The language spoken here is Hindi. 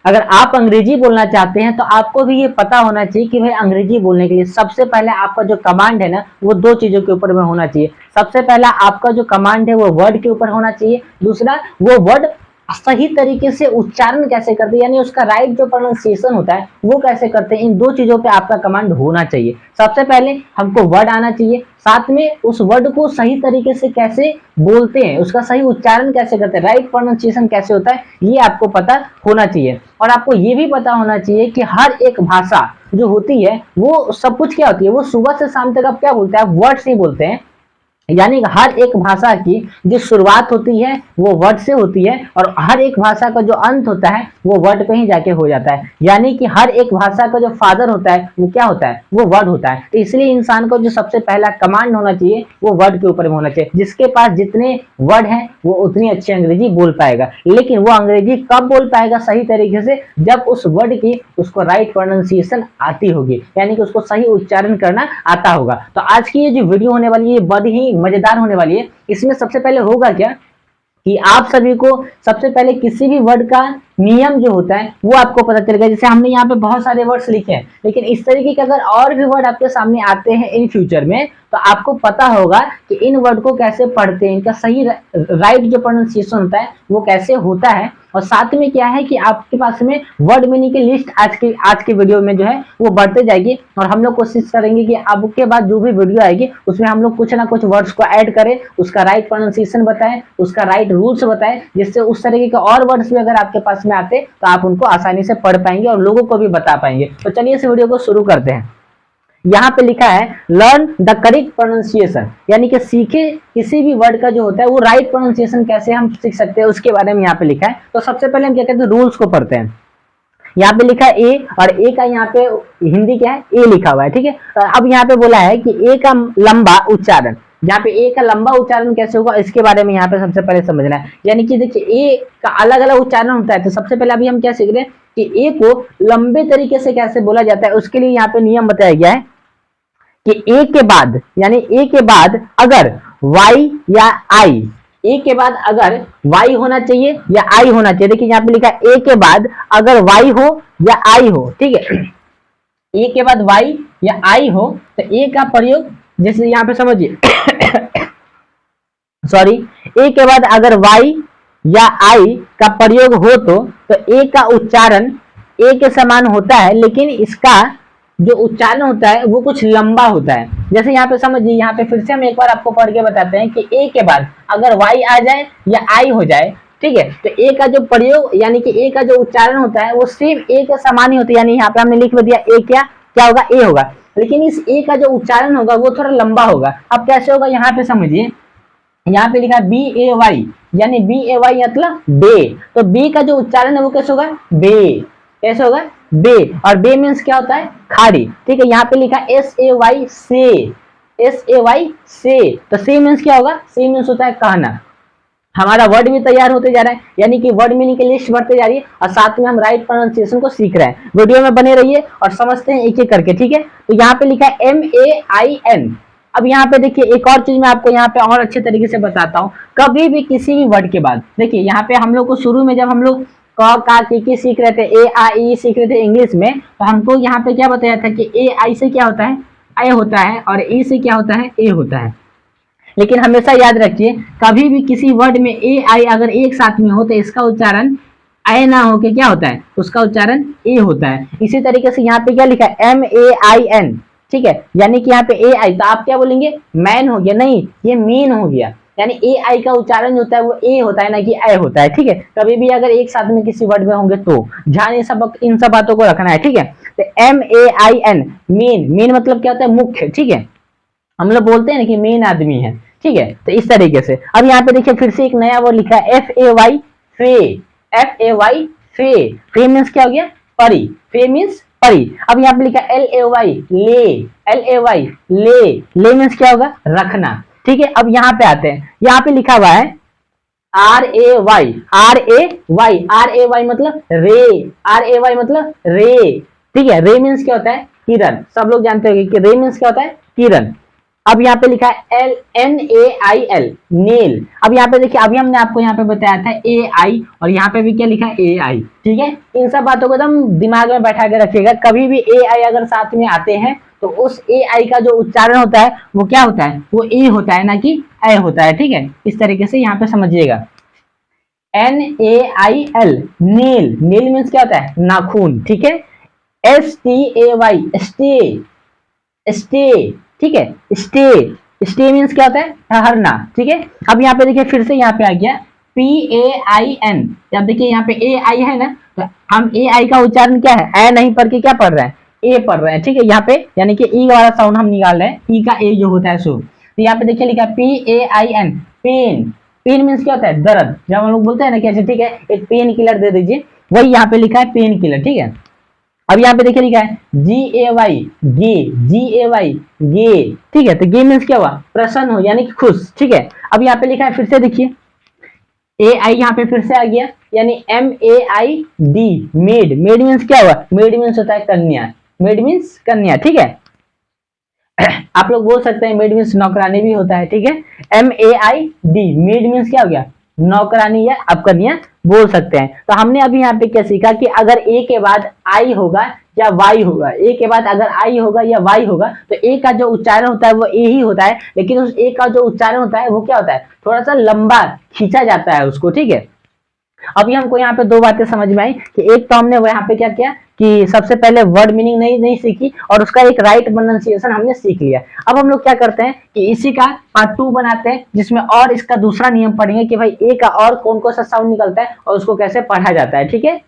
अगर आप अंग्रेजी बोलना चाहते हैं तो आपको भी ये पता होना चाहिए कि भाई अंग्रेजी बोलने के लिए सबसे पहले आपका जो कमांड है ना वो दो चीजों के ऊपर में होना चाहिए। सबसे पहला आपका जो कमांड है वो वर्ड के ऊपर होना चाहिए, दूसरा वो वर्ड सही तरीके से उच्चारण कैसे करते हैं, यानी उसका राइट जो प्रोनाउंसिएशन होता है वो कैसे करते हैं, इन दो चीजों पे आपका कमांड होना चाहिए। सबसे पहले हमको वर्ड आना चाहिए, साथ में उस वर्ड को सही तरीके से कैसे बोलते हैं, उसका सही उच्चारण कैसे करते हैं, राइट प्रोनाउंसिएशन कैसे होता है, ये आपको पता होना चाहिए। और आपको ये भी पता होना चाहिए कि हर एक भाषा जो होती है वो सब कुछ क्या होती है, वो सुबह से शाम तक आप क्या बोलते हैं, वर्ड से ही बोलते हैं। यानी हर एक भाषा की जो शुरुआत होती है वो वर्ड से होती है और हर एक भाषा का जो अंत होता है वो वर्ड पे ही जाके हो जाता है। यानी कि हर एक भाषा का जो फादर होता है वो क्या होता है, वो वर्ड होता है। तो इसलिए इंसान को जो सबसे पहला कमांड होना चाहिए वो वर्ड के ऊपर में होना चाहिए। जिसके पास जितने वर्ड हैं वो उतनी अच्छी अंग्रेजी बोल पाएगा, लेकिन वो अंग्रेजी कब बोल पाएगा सही तरीके से, जब उस वर्ड की उसको राइट प्रोनाउंसिएशन आती होगी, यानी कि उसको सही उच्चारण करना आता होगा। तो आज की ये जो वीडियो होने वाली है बड़ी ही मजेदार होने वाली है। इसमें सबसे पहले होगा क्या कि आप सभी को सबसे पहले किसी भी वर्ड का नियम जो होता है वो आपको पता चलेगा। जैसे हमने यहाँ पे बहुत सारे वर्ड्स लिखे हैं, लेकिन इस तरीके के अगर और भी वर्ड आपके सामने आते हैं इन फ्यूचर में तो आपको पता होगा कि इन वर्ड को कैसे पढ़ते हैं, इनका सही राइट जो प्रोनाउंसिएशन होता है वो कैसे होता है। और साथ में क्या है कि आपके पास में वर्ड मीनिंग की लिस्ट आज के वीडियो में जो है वो बढ़ते जाएगी और हम लोग कोशिश करेंगे कि अब के बाद जो भी वीडियो आएगी उसमें हम लोग कुछ ना कुछ वर्ड्स को ऐड करें, उसका राइट प्रोनाउंसिएशन बताएं, उसका राइट रूल्स बताएं, जिससे उस तरीके के और वर्ड्स भी अगर आपके पास में आते तो आप उनको आसानी से पढ़ पाएंगे और लोगों को भी बता पाएंगे। तो चलिए इस वीडियो को शुरू करते हैं। यहाँ पे लिखा है लर्न द करेक्ट प्रोनाउंसिएशन, यानी कि सीखे किसी भी वर्ड का जो होता है वो राइट प्रोनाउंसिएशन कैसे हम सीख सकते हैं उसके बारे में यहाँ पे लिखा है। तो सबसे पहले हम क्या कहते हैं, रूल्स को पढ़ते हैं। यहाँ पे लिखा है ए, और ए का यहाँ पे हिंदी क्या है, ए लिखा हुआ है, ठीक है। अब यहाँ पे बोला है कि ए का लंबा उच्चारण, यहाँ पे ए का लंबा उच्चारण कैसे होगा इसके बारे में यहाँ पे सबसे पहले समझना है। यानी कि देखिए ए का अलग अलग उच्चारण होता है, तो सबसे पहले अभी हम क्या सीख रहे हैं कि ए को लंबे तरीके से कैसे बोला जाता है। उसके लिए यहाँ पे नियम बताया गया है कि ए के बाद, यानी ए के बाद अगर वाई या आई, ए के बाद अगर वाई होना चाहिए या आई होना चाहिए। देखिए यहाँ पे लिखा है ए के बाद अगर वाई हो या आई हो, ठीक है। ए के बाद वाई या आई हो तो ए का प्रयोग, जैसे यहाँ पे समझिए सॉरी, ए के बाद अगर वाई या आई का प्रयोग हो तो ए का उच्चारण ए के समान होता है, लेकिन इसका जो उच्चारण होता है वो कुछ लंबा होता है। जैसे यहाँ पे समझिए, यहाँ पे फिर से हम एक बार आपको पढ़ के बताते हैं कि ए के बाद अगर वाई आ जाए या आई हो जाए, ठीक है, तो ए का जो प्रयोग यानी कि ए का जो उच्चारण होता है वो सिर्फ ए के समान ही होता है। यानी यहाँ पे हमने लिख दिया ए क्या होगा, ए होगा, लेकिन इस ए का जो उच्चारण होगा वो थोड़ा लंबा होगा। अब कैसे होगा यहाँ पे समझिए, यहाँ पे लिखा बी ए वाई, यानी बी ए वाई मतलब बे, तो बी का जो उच्चारण है वो कैसे होगा, बे, कैसे होगा, बे। और बे मीन्स क्या होता है, खाड़ी, ठीक है। यहाँ पे लिखा एस ए वाई से, एस ए वाई से, तो सी मीन्स क्या होगा, सी मीन्स होता है कहना। हमारा वर्ड भी तैयार होते जा रहा है, यानी कि वर्ड मीनिंग की लिस्ट बढ़ते जा रही है और साथ में हम राइट प्रोनाउंसिएशन को सीख रहे हैं। वीडियो में बने रहिए और समझते हैं एक एक करके, ठीक है। तो यहाँ पे लिखा है MAIN। अब यहाँ पे देखिए एक और चीज मैं आपको यहाँ पे और अच्छे तरीके से बताता हूँ। कभी भी किसी भी वर्ड के बाद देखिए, यहाँ पे हम लोग को शुरू में जब हम लोग क का की सीख रहे थे, ए आ ई सीख रहे थे इंग्लिश में, तो हमको यहाँ पे क्या बताया था कि ए आई से क्या होता है, ए होता है, और ई से क्या होता है, ए होता है। लेकिन हमेशा याद रखिए कभी भी किसी वर्ड में ए आई अगर एक साथ में हो तो इसका उच्चारण ए ना हो के क्या होता है, उसका उच्चारण ए होता है। इसी तरीके से यहाँ पे क्या लिखा है, MAIN, ठीक है, यानी कि यहाँ पे ए आई, तो आप क्या बोलेंगे, मैन हो गया, नहीं ये मीन हो गया। यानी ए आई का उच्चारण जो होता है वो ए होता है ना कि ए होता है, ठीक है। कभी भी अगर एक साथ में किसी वर्ड में होंगे तो ध्यान इन सब बातों को रखना है, ठीक है। तो MAIN, मीन, मीन मतलब क्या होता है, मुख्य, ठीक है। हम लोग बोलते हैं ना कि मेन आदमी है, ठीक है। तो इस तरीके से अब यहाँ पे देखिए फिर से एक नया वर्ड लिखा है FAY, फे, FAY फे, फे मीन्स क्या हो गया, परी, फे मीन्स परी। अब यहाँ पे लिखा है LAY ले, LAY ले, ले मीन्स क्या होगा, रखना, ठीक है। अब यहाँ पे आते हैं, यहाँ पे लिखा हुआ है RAY, RAY, RAY मतलब रे, RAY मतलब रे, ठीक है। रे मीन्स क्या होता है, किरण, सब लोग जानते होंगे कि रे मीन्स क्या होता है, किरण। अब यहाँ पे लिखा है NAIL, नेल। अब यहाँ पे देखिए, अभी हमने आपको यहाँ पे बताया था AI, और यहाँ पे भी क्या लिखा है AI, ठीक है। इन सब बातों को एकदम दिमाग में बैठा के रखिएगा, कभी भी AI अगर साथ में आते हैं तो उस AI का जो उच्चारण होता है वो क्या होता है, वो ए होता है, ना कि ए होता है, ठीक है। इस तरीके से यहाँ पे समझिएगा। NAIL, नेल, नेल मीन्स क्या होता है, नाखून, ठीक है। STAY, स्टे, स्टे, ठीक है, स्टे, स्टे मीन्स क्या होता है, ठहरना, ठीक है। अब यहाँ पे देखिए फिर से यहाँ पे आ गया PAIN। जब देखिए यहाँ पे AI है ना, तो हम AI का उच्चारण क्या है, ए नहीं पढ़ के क्या पढ़ रहे हैं, ए पढ़ रहे हैं, ठीक है। यहाँ पे यानी कि ई वाला साउंड हम निकाल रहे हैं, ई का ए जो होता है सो। तो यहाँ पे देखिए लिखा है PAIN, पेन। पेन मीन्स क्या होता है, दर्द। जब हम लोग बोलते हैं ना कि अच्छा ठीक है एक पेन किलर दे दीजिए, वही यहाँ पे लिखा है पेन किलर, ठीक है। अब यहाँ पे देखिए लिखा है GAY, गे, GAY, गे, ठीक है। तो गे मीन्स क्या हुआ, प्रसन्न हो यानी कि खुश, ठीक है। अब यहाँ पे लिखा है फिर से देखिए AI यहाँ पे फिर से आ गया, यानी MAID, मेड। मेड मीन्स क्या हुआ, मेड मीन्स होता है कन्या, मेड मीन्स कन्या, ठीक है। आप लोग बोल सकते हैं मेड मीन्स नौकरानी भी होता है, ठीक है। MAID, मेड मीन्स क्या हो गया, नौकरानी या आप कन्या बोल सकते हैं। तो हमने अभी यहाँ पे क्या सीखा कि अगर ए के बाद आई होगा या वाई होगा, ए के बाद अगर आई होगा या वाई होगा, तो ए का जो उच्चारण होता है वो ए ही होता है, लेकिन उस ए का जो उच्चारण होता है वो क्या होता है, थोड़ा सा लंबा खींचा जाता है उसको, ठीक है। अभी हमको यहाँ पे दो बातें समझ में आई कि एक तो हमने यहाँ पे क्या किया कि सबसे पहले वर्ड मीनिंग नहीं सीखी, और उसका एक राइट प्रोनाउंसिएशन हमने सीख लिया। अब हम लोग क्या करते हैं कि इसी का पार्ट 2 बनाते हैं, जिसमें और इसका दूसरा नियम पढ़ेंगे कि भाई ए का और कौन कौन सा साउंड निकलता है और उसको कैसे पढ़ा जाता है, ठीक है।